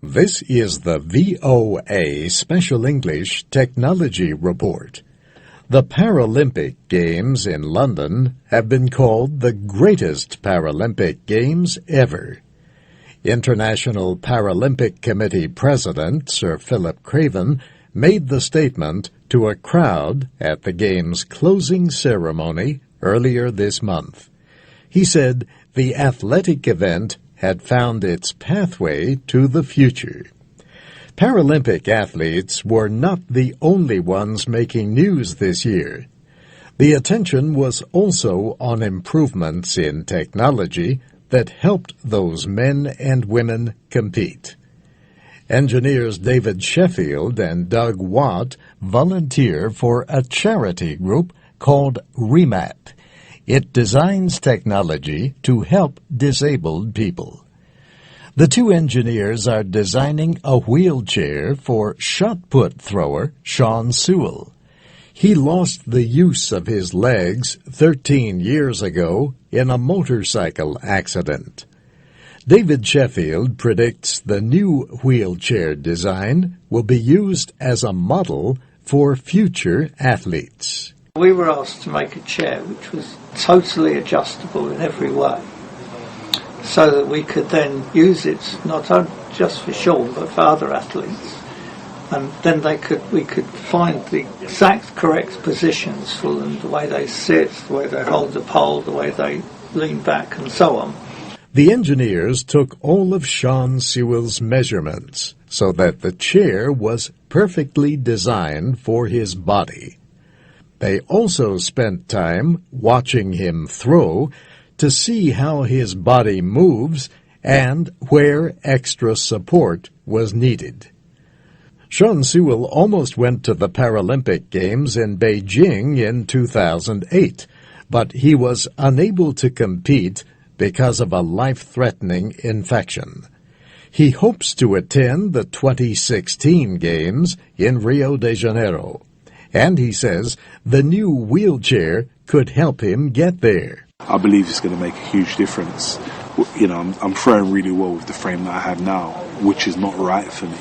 This is the VOA Special English Technology Report. The Paralympic Games in London have been called the greatest Paralympic Games ever. International Paralympic Committee President Sir Philip Craven made the statement to a crowd at the Games' closing ceremony earlier this month. He said the athletic event had found its pathway to the future. Paralympic athletes were not the only ones making news this year. The attention was also on improvements in technology that helped those men and women compete. Engineers David Sheffield and Doug Watt volunteer for a charity group called REMAT. It designs technology to help disabled people. The two engineers are designing a wheelchair for shot put thrower Sean Sewell. He lost the use of his legs 13 years ago in a motorcycle accident. David Sheffield predicts the new wheelchair design will be used as a model for future athletes. We were asked to make a chair which was totally adjustable in every way, so that we could then use it not just for Sean but for other athletes, and then we could find the exact correct positions for them, the way they sit, the way they hold the pole, the way they lean back, and so on. The engineers took all of Sean Sewell's measurements so that the chair was perfectly designed for his body. They also spent time watching him throw to see how his body moves and where extra support was needed. Sean Sewell almost went to the Paralympic Games in Beijing in 2008, but he was unable to compete because of a life-threatening infection. He hopes to attend the 2016 Games in Rio de Janeiro, and he says the new wheelchair could help him get there. I believe it's going to make a huge difference. You know, I'm throwing really well with the frame that I have now, which is not right for me.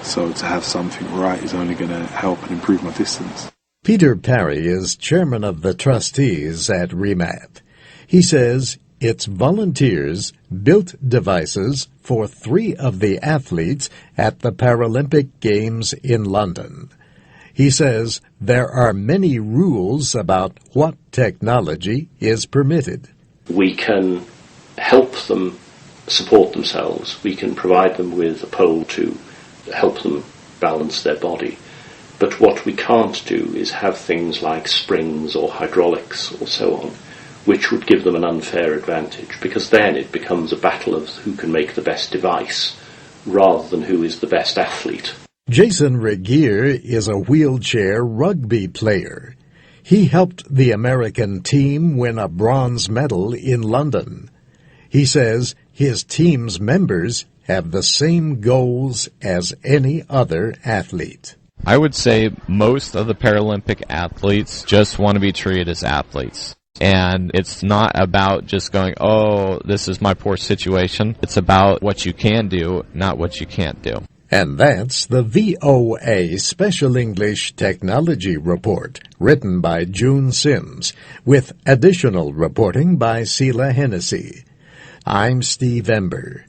So to have something right is only going to help and improve my distance. Peter Parry is chairman of the trustees at REMAT. He says its volunteers built devices for 3 of the athletes at the Paralympic Games in London. He says there are many rules about what technology is permitted. We can help them support themselves. We can provide them with a pole to help them balance their body. But what we can't do is have things like springs or hydraulics or so on, which would give them an unfair advantage, because then it becomes a battle of who can make the best device rather than who is the best athlete. Jason Regier is a wheelchair rugby player. He helped the American team win a bronze medal in London. He says his team's members have the same goals as any other athlete. I would say most of the Paralympic athletes just want to be treated as athletes. And it's not about just going, oh, this is my poor situation. It's about what you can do, not what you can't do. And that's the VOA Special English Technology Report, written by June Sims, with additional reporting by Sheila Hennessy. I'm Steve Ember.